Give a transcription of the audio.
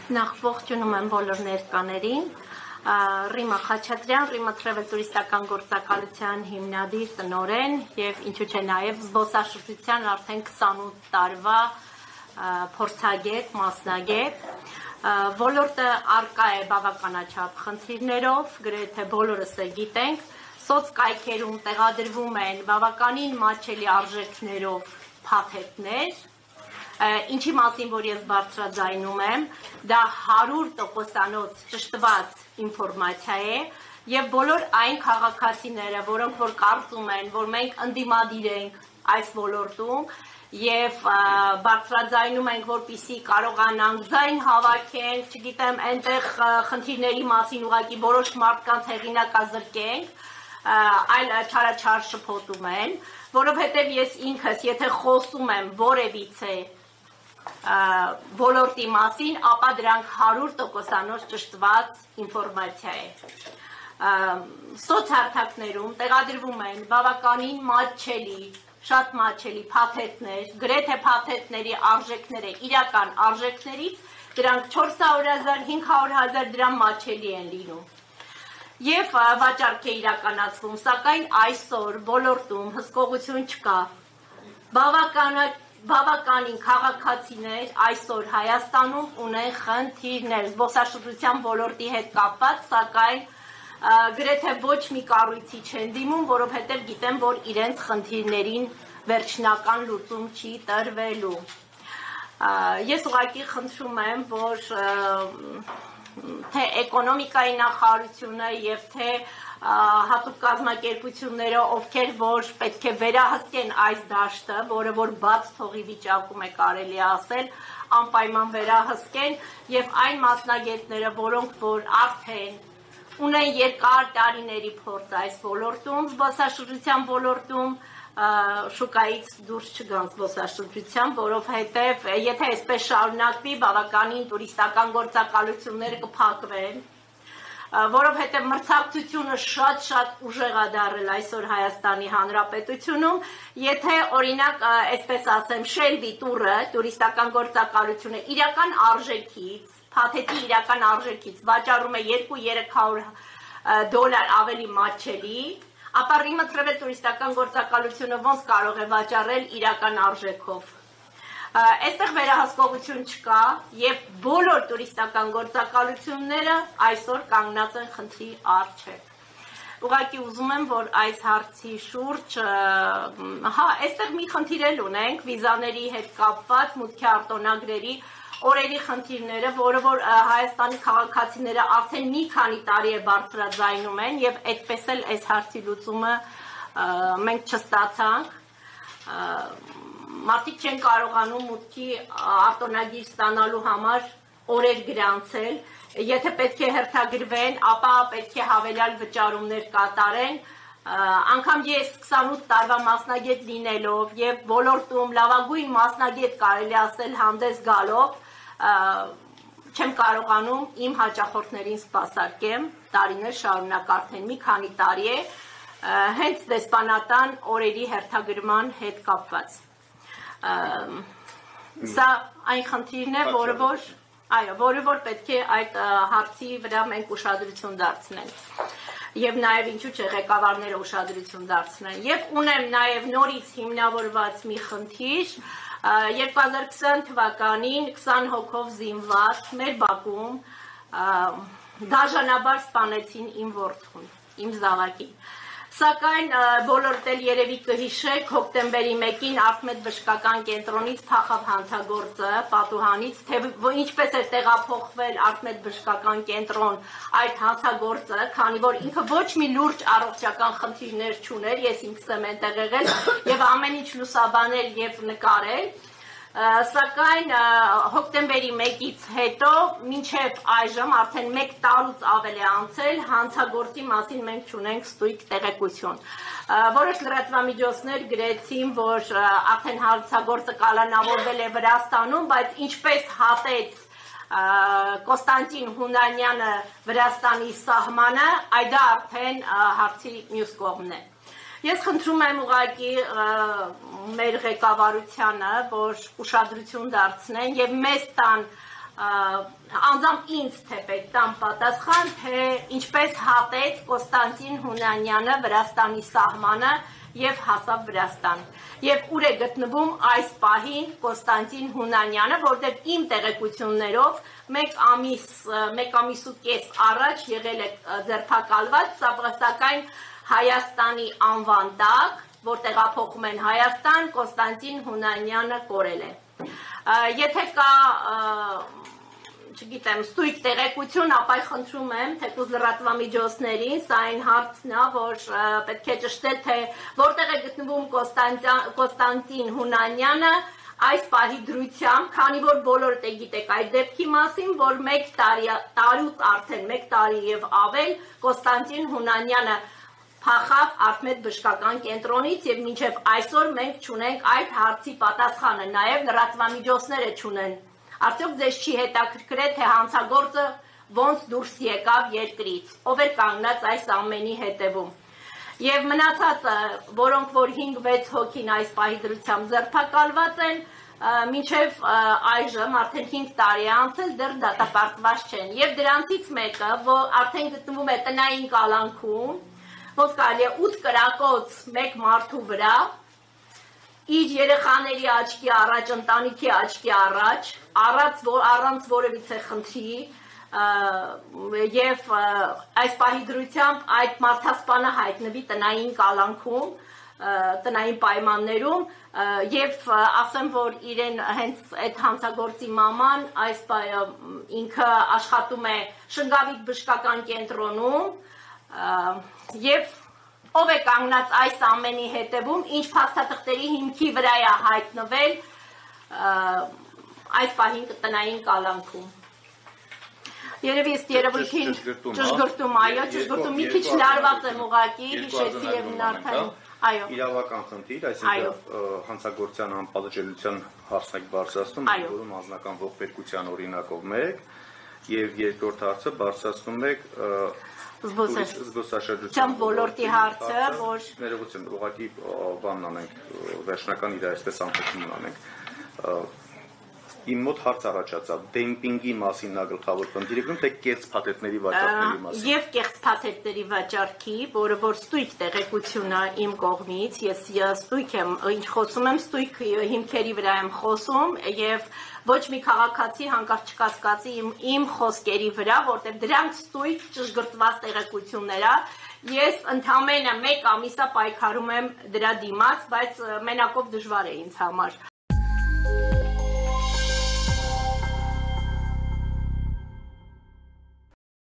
Նախ ողջունում եմ բոլոր ներկաներին, Ռիմա Խաչատրյան, Ռիմա Travel տուրիստական գործակալության հիմնադիր տնօրեն եւ ինչու՞ չէ նաեւ զբոսաշրջության արդեն 28 տարվա փորձագետ, մասնագետ, ոլորտը արկա է բավականաչափ խնդիրներով, գրեթե բոլորս գիտենք, սոցկայքերում տեղադրվում են բավականին մատչելի արժեքներով փաթեթներ, ինչի մասին, որ ես բարձրաձայնում եմ, դա 100% ճշտված ինֆորմացիա է եւ բոլոր այն քաղաքացիները, որոնք որ կարծում են, որ մենք ընդդիմադիր ենք այս ոլորտում եւ բարձրաձայնում ենք, որպեսզի կարողանանք ձայն հավաքենք, չգիտեմ, այնտեղ խնդիրների մասին ուղղակի որոշ մարդկանց հեղինակազրկենք, այլ չարաչար շփոթում են, որովհետեւ ես ինքս, եթե խոսում եմ որևիցե ոլորտի մասին, ապա դրանք 100% ճշտված ինֆորմացիա է։ Սոցհարթակներում տեղադրվում են բավականին մատչելի, շատ մատչելի փաթեթներ, գրեթե փաթեթների արժեքները իրական արժեքներից դրանք 400,000, 500,000 դրամ մատչելի են լինում։ Եվ վաճառք է իրականացվում, սակայն այսօր ոլորտում հսկողություն չկա։ Բավականին քաղաքացիներ այսօր Հայաստանում ունեն խնդիրներ զբոսաշրջության ոլորտի հետ կապված, սակայն գրեթե ոչ մի կառույցի չեն դիմում, որովհետև գիտեմ, որ իրենց խնդիրներին վերջնական լուծում չի տրվելու։ Ես ուղղակի խնդրում եմ, որ թե էկոնոմիկայի նախարարությունը եւ թե հատուկ կազմակերպությունները, ովքեր որ պետք է վերահսկեն այս դաշտը, որը որ բաց թողի վիճակում է կարելի ասել, անպայման վերահսկեն եւ այն մասնագետները, որոնք որ արդեն ունեն երկար տարիների փորձ այս ոլորտում, զբոսաշրջության ոլորտում, շուկայից դուրս չգան զբոսաշրջության, որովհետև եթե այսպես շարունակվի, բավականին տուրիստական գործակալությունները կփակվեն, որովհետև մրցակցությունը շատ ուժեղ է դարել այսօր Հայաստանի Հանրապետությունում, եթե օրինակ, այսպես ասեմ, Շելվի տուրը, տուրիստական գործակալությունը իրական արժեքից, փաթեթի իրական արժեքից վաճառում է 200-300 $ ավելի մատչելի, ապա Ռիմա Travel տուրիստական գործակալությունը ոնց կարող է վաճառել իրական արժեքով։ Այստեղ վերահսկողություն չկա եւ բոլոր տուրիստական գործակալությունները այսօր կանգնած են խնդրի առջեւ։ Ուղղակի ուզում եմ, որ այս հարցի շուրջ, այստեղ մի խնդիր էլ ունենք վիզաների հետ կապված մուտքի արտոնագրերի օրերի խնդիրները, որը որ Հայաստանի քաղաքացիները արդեն մի քանի տարի է բարձրաձայնում են եւ այդպես էլ այս հարցի լուծումը մենք չստացանք։ Մարդիկ չեն կարողանում մուտքի արտոնագիր ստանալու համար օրեր գրանցել, եթե պետք է հերթագրվեն, ապա պետք է հավելյալ վճարումներ կատարեն, անգամ ես 28 տարվա մասնագետ լինելով եւ ոլորտում լավագույն մասնագետ կարելի ասել հանդես գալով, չեմ կարողանում իմ հաճախորդներին սպասարկեմ, տարիներ շարունակ արդեն մի քանի տարի է, հենց դեսպանատան օրերի հերթագրման հետ կապված։ Սա այն խնդիրն է, որը որ պետք է այդ հարցի վրա մենք ուշադրություն դարձնենք եւ նաեւ ինչու՞ չէ ղեկավարները ուշադրություն դարձնեն եւ ունեմ նաեւ նորից հիմնավորված մի խնդիր 2020 թվականին 20 հոգով զինված մեր բակում դաժանաբար սպանեցին իմ որդուն, իմ զավակին։ Սակայն բոլորդ էլ երևի կհիշեք, հոկտեմբերի 1-ին Արթմեդ բժշկական կենտրոնից փախավ հանցագործը պատուհանից, թե ինչպես է տեղափոխվել Արթմեդ բժշկական կենտրոն այդ հանցագործը, քանի որ ինքը ոչ մի լուրջ առողջական խնդիրներ չուներ, ես ինքս եմ այնտեղ եղել եւ ամեն ինչ լուսաբանել եւ նկարել, սակայն հոկտեմբերի 1-ից հետո մինչև այժմ արդեն 1 տարուց ավել է անցել, հանցագործի մասին մենք չունենք ստույգ տեղեկություն։ Որոշ լրատվամիջոցներ գրեցին, որ արդեն հանցագործը կալանավորվել է Վրաստանում, բայց ինչպես հատեց Կոստանտին Հունանյանը Վրաստանի սահմանը, այդ արդեն հարցի մյուս կողմն է։ Ես խնդրում եմ ուղղակի մեր ղեկավարությանը, որ ուշադրություն դարձնեն եւ մեզ տան անձամբ ինձ թե պետք տամ պատասխան, թե ինչպես հատեց Կոստանտին Հունանյանը Վրաստանի սահմանը և հասավ Վրաստան։ Եվ ուր է գտնվում այս պահին Կոստանտին Հունանյանը, որտեղ իմ տեղեկություններով մեկ ամիս ու կես առաջ եղել է ձերբակալված, սակայն Հայաստանի անվան տակ, որ տեղափոխում են Հայաստան, Կոստանտին Հունանյանը կորել է։ Եթե կա, չգիտեմ, ստույգ տեղեկություն, ապա խնդրում եմ, թեկուզ լրատվամիջոցներին, սա այն հարցն է, որ պետք է ճշտել, թե որտեղ է գտնվում Կոստանտին Հունանյանը այս պահի դրությամբ, քանի որ բոլորդ գիտեք այդ դեպքի մասին, որ մեկ տարուց արդեն, մեկ տարի և ավել, Կոստանտին Հունանյանը փախավ Արթմետ բժշկական կենտրոնից և մինչև այսօր մենք չունենք այդ հարցի պատասխանը, նաև լրատվամիջոցները չունեն։ Արդյոք ձեզ չի հետաքրքրել, թե հանցագործը ոնց դուրս եկավ երկրից, ով էր կանգնած այս ամենի հետևում։ Եվ մնացածը, որոնք որ 5-6 հոգին այս պահի դրությամբ ձերբակալված են, մինչև այժմ արդեն 5 տարի անցել դեռ դատապարտված չեն։ Եվ դրանցից մեկը, որ արդեն գտնվում է տնային կալանքում, ոնց կարելի է 8 կրակոց մեկ մարդու վրա, իր երեխաների աչքի առաջ, ընտանիքի աչքի առաջ, առանց որևիցե խնդրի, և այս պահի դրությամբ այդ մարդասպանը հայտնվի տնային կալանքում, տնային պայմաններում, և ասեմ, որ իրեն հենց այդ հանցագործի մաման, ինքը աշխատում է Շնգավիթ բժշկական կենտրոնում, և ով է կանգնած այս ամենի հետևում, ինչ փաստաթղթերի հիմքի վրա է հայտնվել այս պահին տնային կալանքում։ Երևի ըստ երևույթին ճշգրտում, այո, ճշգրտում, մի քիչ լարված եմ ուղղակի, հիշեցի և նարդային, այո։ Իրավական խնդիր, այսինքն հանցագործության անպատժելիության հարցն եք բարձրացնում, որում անձնական ողբերգության օրինակով մեկ, և երկրորդ հարցը բարձրացնում եք զբոսաշրջության ոլորտի հարցը, որ ներողություն, ուղղակի բանն անենք, վերջնական իր այսպես ամփոփումն անենք։ Իմ մոտ հարց առաջացավ, դեմպինգի մասին նա գլխավոր խնդիր է գնում, թե կեղծ փաթեթների վաճառքների մասին։ Եվ կեղծ փաթեթների վաճառքի, որը որ ստույգ տեղեկություն է իմ կողմից, ես ստույգ եմ, ինչ խոսում եմ, ստույգ հիմքերի վրա եմ խոսում, և ոչ մի քաղաքացի հանկարծ չկասկածի իմ խոսքերի վրա, որտեղ դրանք ստույգ ճշգրտված տեղեկություններ է, ես ընդամենը մեկ ամիս է պայքարում եմ դրա դիմաց, բայց մենակով դժվար է ինձ համար։